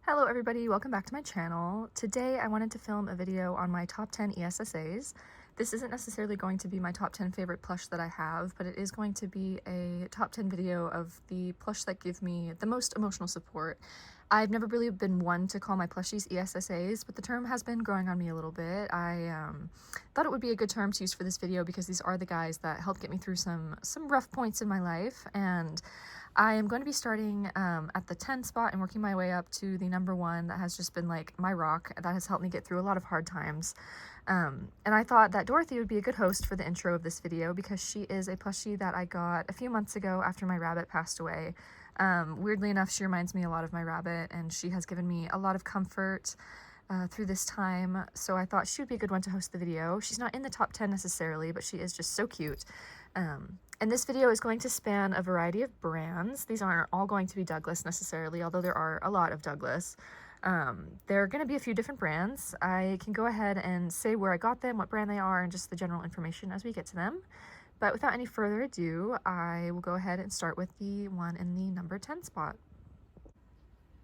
Hello everybody, welcome back to my channel. Today I wanted to film a video on my top 10 ESSAs. This isn't necessarily going to be my top 10 favorite plush that I have, but it is going to be a top 10 video of the plush that give me the most emotional support. I've never really been one to call my plushies ESSAs, but the term has been growing on me a little bit. I thought it would be a good term to use for this video because these are the guys that help get me through some rough points in my life, and I am going to be starting at the 10 spot and working my way up to the number 1 that has just been like my rock that has helped me get through a lot of hard times. And I thought that Dorothea would be a good host for the intro of this video because she is a plushie that I got a few months ago after my rabbit passed away. Weirdly enough, she reminds me a lot of my rabbit, and she has given me a lot of comfort through this time, so I thought she would be a good one to host the video. She's not in the top 10 necessarily, but she is just so cute. And this video is going to span a variety of brands. These aren't all going to be Douglas necessarily, although there are a lot of Douglas. There are going to be a few different brands. I can go ahead and say where I got them, what brand they are, and just the general information as we get to them. But without any further ado, I will go ahead and start with the one in the number 10 spot.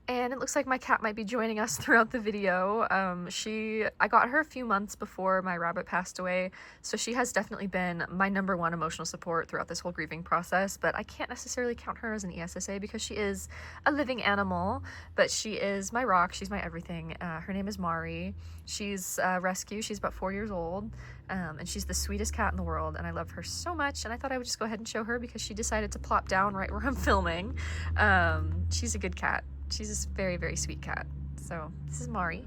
And it looks like my cat might be joining us throughout the video. I got her a few months before my rabbit passed away, so she has definitely been my number 1 emotional support throughout this whole grieving process, but I can't necessarily count her as an ESSA because she is a living animal, but she is my rock, she's my everything. Her name is Mari. She's a rescue, she's about 4 years old, and she's the sweetest cat in the world, and I love her so much, and I thought I would just go ahead and show her because she decided to plop down right where I'm filming. She's a good cat. She's a very, very sweet cat. So this is Mari.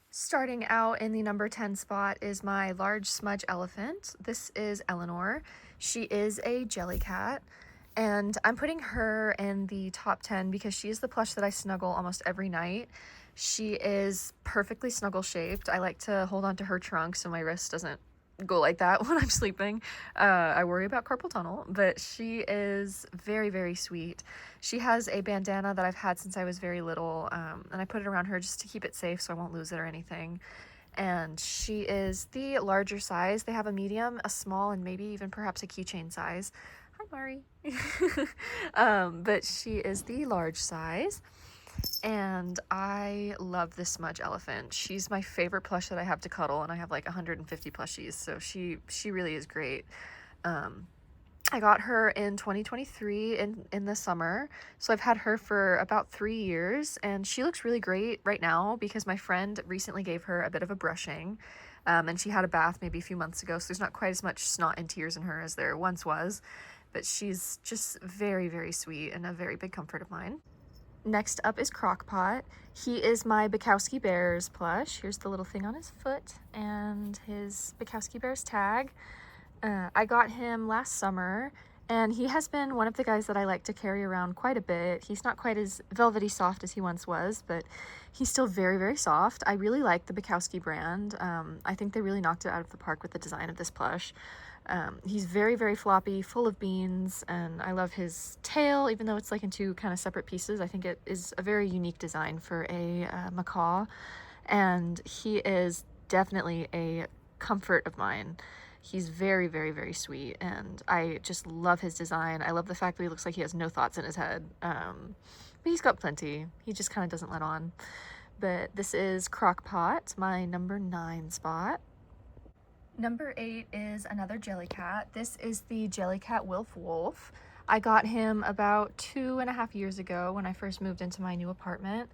Starting out in the number 10 spot is my large smudge elephant. This is Eleanor. She is a Jellycat, and I'm putting her in the top 10 because she is the plush that I snuggle almost every night. She is perfectly snuggle shaped. I like to hold on to her trunk so my wrist doesn't go like that when I'm sleeping. I worry about carpal tunnel, but she is very, very sweet. She has a bandana that I've had since I was very little, and I put it around her just to keep it safe so I won't lose it or anything. And she is the larger size. They have a medium, a small, and maybe even perhaps a keychain size. Hi, Mari. But she is the large size. And I love this Smudge elephant. She's my favorite plush that I have to cuddle, and I have like 150 plushies, so she really is great. I got her in 2023 in the summer, so I've had her for about 3 years, and she looks really great right now because my friend recently gave her a bit of a brushing, and she had a bath maybe a few months ago, so there's not quite as much snot and tears in her as there once was, but she's just very, very sweet and a very big comfort of mine. Next up is Crockpot. He is my Bicowski Bears plush. Here's the little thing on his foot and his Bicowski Bears tag. I got him last summer, and he has been one of the guys that I like to carry around quite a bit. He's not quite as velvety soft as he once was, but he's still very, very soft. I really like the Bicowski brand. I think they really knocked it out of the park with the design of this plush. He's very, very floppy, full of beans, and I love his tail, even though it's like in 2 kind of separate pieces. I think it is a very unique design for a macaw, and he is definitely a comfort of mine. He's very, very, very sweet, and I just love his design. I love the fact that he looks like he has no thoughts in his head, but he's got plenty. He just kind of doesn't let on. But this is Crockpot, my number 9 spot. Number 8 is another Jellycat. This is the Jellycat Wolf. I got him about 2.5 years ago when I first moved into my new apartment.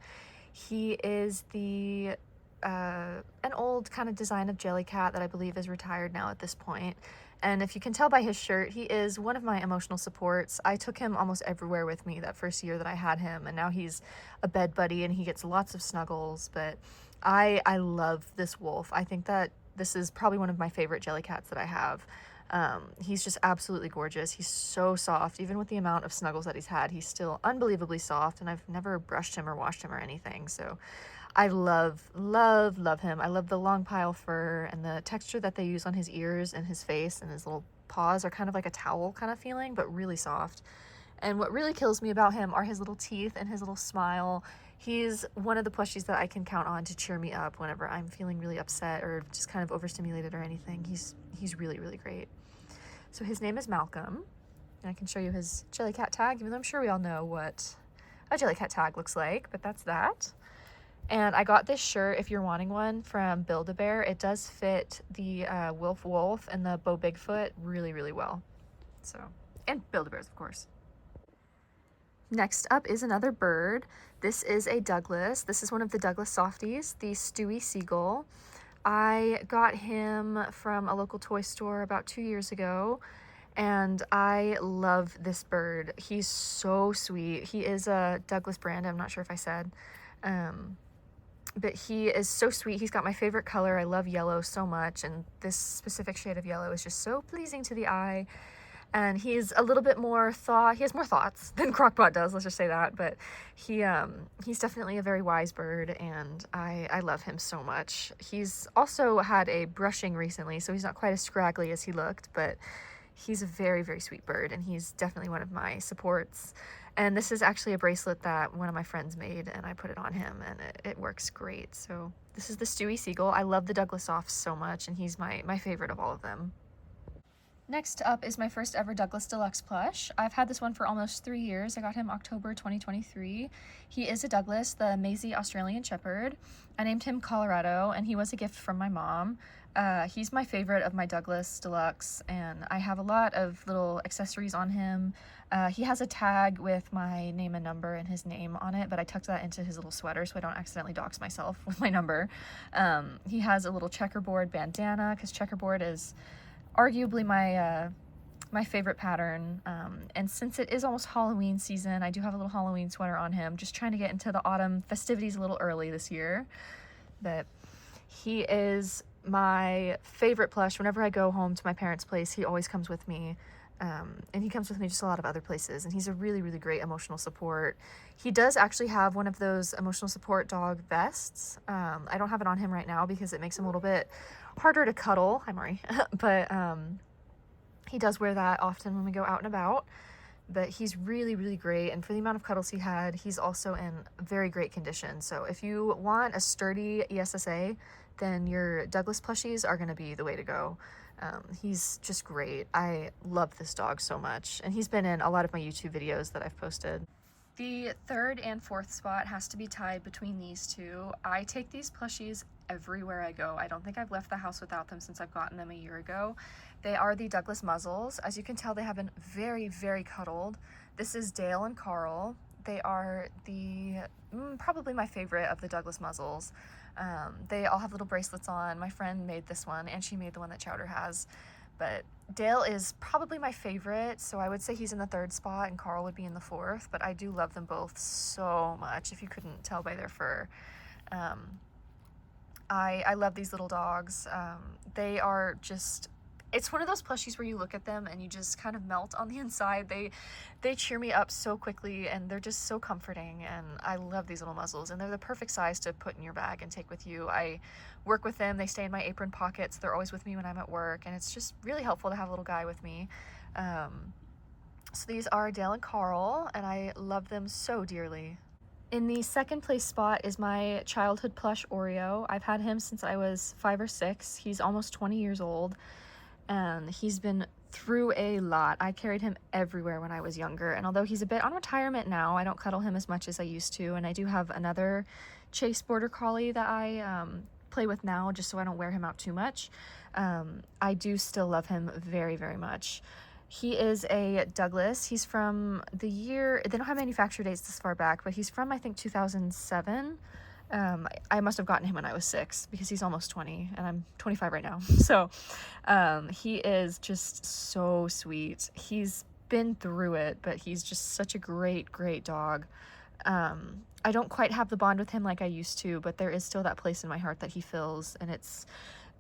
He is an old kind of design of Jellycat that I believe is retired now at this point. And if you can tell by his shirt, he is one of my emotional supports. I took him almost everywhere with me that first year that I had him, and now he's a bed buddy and he gets lots of snuggles. But I love this wolf. I think that this is probably one of my favorite Jellycats that I have. He's just absolutely gorgeous. He's so soft. Even with the amount of snuggles that he's had, he's still unbelievably soft, and I've never brushed him or washed him or anything. So I love, love, love him. I love the long pile fur and the texture that they use on his ears and his face, and his little paws are kind of like a towel kind of feeling, but really soft. And what really kills me about him are his little teeth and his little smile. He's one of the plushies that I can count on to cheer me up whenever I'm feeling really upset or just kind of overstimulated or anything. He's really, really great. So his name is Malcolm, and I can show you his Jellycat tag, even though I'm sure we all know what a Jellycat tag looks like, but that's that. And I got this shirt, if you're wanting one, from Build-A-Bear. It does fit the Wolf and the Bo Bigfoot really, really well. So, and Build-A-Bears, of course. Next up is another bird. This is a Douglas. This is one of the Douglas softies, the Stewie seagull. I got him from a local toy store about 2 years ago, and I love this bird. He's so sweet. He is a Douglas brand, I'm not sure if I said. But he is so sweet. He's got my favorite color. I love yellow so much, and this specific shade of yellow is just so pleasing to the eye. And he's a little bit more he has more thoughts than Crockpot does, let's just say that. But he's definitely a very wise bird, and I love him so much. He's also had a brushing recently, so he's not quite as scraggly as he looked, but he's a very, very sweet bird, and he's definitely one of my supports. And this is actually a bracelet that one of my friends made, and I put it on him, and it works great. So this is the Stewie seagull. I love the Douglas Softs so much, and he's my favorite of all of them. Next up is my first ever Douglas Deluxe plush. I've had this one for almost 3 years. I got him October 2023. He is a Douglas, the Maisie Australian Shepherd. I named him Colorado, and he was a gift from my mom. He's my favorite of my Douglas Deluxe, and I have a lot of little accessories on him. He has a tag with my name and number and his name on it, but I tucked that into his little sweater so I don't accidentally dox myself with my number. He has a little checkerboard bandana, because checkerboard is arguably my favorite pattern, and since it is almost Halloween season, I do have a little Halloween sweater on him, just trying to get into the autumn festivities a little early this year. But he is my favorite plush. Whenever I go home to my parents' place, he always comes with me, and he comes with me just a lot of other places, and he's a really, really great emotional support. He does actually have one of those emotional support dog vests. I don't have it on him right now because it makes him a little bit harder to cuddle. Hi, Mari. But he does wear that often when we go out and about. But he's really, really great, and for the amount of cuddles he had, he's also in very great condition. So if you want a sturdy ESSA, then your Douglas plushies are going to be the way to go. He's just great. I love this dog so much, and he's been in a lot of my YouTube videos that I've posted. The third and fourth spot has to be tied between these two. I take these plushies everywhere I go. I don't think I've left the house without them since I've gotten them a year ago. They are the Douglas muzzles. As you can tell, they have been very, very cuddled. This is Dale and Carl. They are probably my favorite of the Douglas muzzles. They all have little bracelets on. My friend made this one, and she made the one that Chowder has. But Dale is probably my favorite, so I would say he's in the third spot, and Carl would be in the fourth. But I do love them both so much, if you couldn't tell by their fur. I love these little dogs. They are just... It's one of those plushies where you look at them and you just kind of melt on the inside. They cheer me up so quickly, and they're just so comforting, and I love these little muzzles, and they're the perfect size to put in your bag and take with you. I work with them. They stay in my apron pockets. They're always with me when I'm at work, and it's just really helpful to have a little guy with me. So these are Dale and Carl, and I love them so dearly. In the second place spot is my childhood plush Oreo. I've had him since I was 5 or 6. He's almost 20 years old. And he's been through a lot. I carried him everywhere when I was younger, and although he's a bit on retirement now, I don't cuddle him as much as I used to, and I do have another Chase Border Collie that I play with now just so I don't wear him out too much. I do still love him very, very much. He is a Douglas. He's from the year, they don't have manufacture dates this far back, but he's from, I think, 2007. I must have gotten him when I was 6 because he's almost 20 and I'm 25 right now. So he is just so sweet. He's been through it, but he's just such a great, great dog. I don't quite have the bond with him like I used to, but there is still that place in my heart that he fills, and it's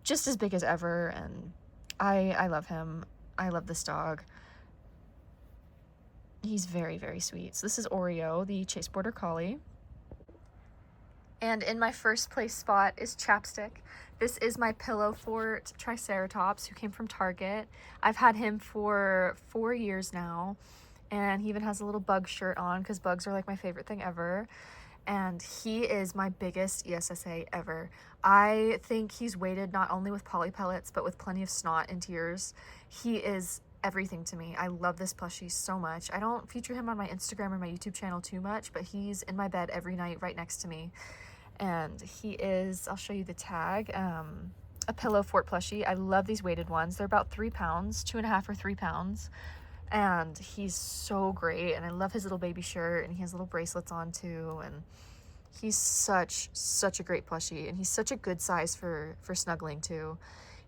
just as big as ever, and I love him. I love this dog. He's very, very sweet. So this is Oreo, the Chase Border Collie. And in my first place spot is Chapstick. This is my Pillow Fort Triceratops who came from Target. I've had him for 4 years now, and he even has a little bug shirt on because bugs are like my favorite thing ever. And he is my biggest ESSA ever. I think he's weighted not only with poly pellets but with plenty of snot and tears. He is everything to me. I love this plushie so much. I don't feature him on my Instagram or my YouTube channel too much, but he's in my bed every night right next to me. And he is, I'll show you the tag, a pillow fort plushie. I love these weighted ones. They're about 3 pounds, 2.5 or 3 pounds. And he's so great. And I love his little baby shirt, and he has little bracelets on too. And he's such a great plushie, and he's such a good size for snuggling too.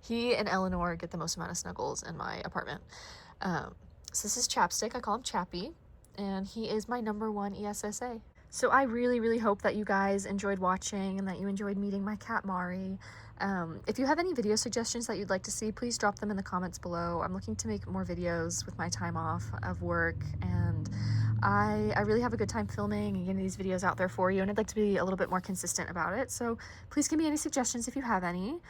He and Eleanor get the most amount of snuggles in my apartment. So this is Chapstick. I call him Chappy, and he is my #1 ESSA. So I really hope that you guys enjoyed watching and that you enjoyed meeting my cat Mari. If you have any video suggestions that you'd like to see, please drop them in the comments below. I'm looking to make more videos with my time off of work, and I really have a good time filming and getting these videos out there for you, and I'd like to be a little bit more consistent about it. So please give me any suggestions if you have any.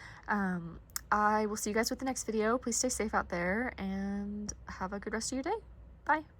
I will see you guys with the next video. Please stay safe out there and have a good rest of your day. Bye.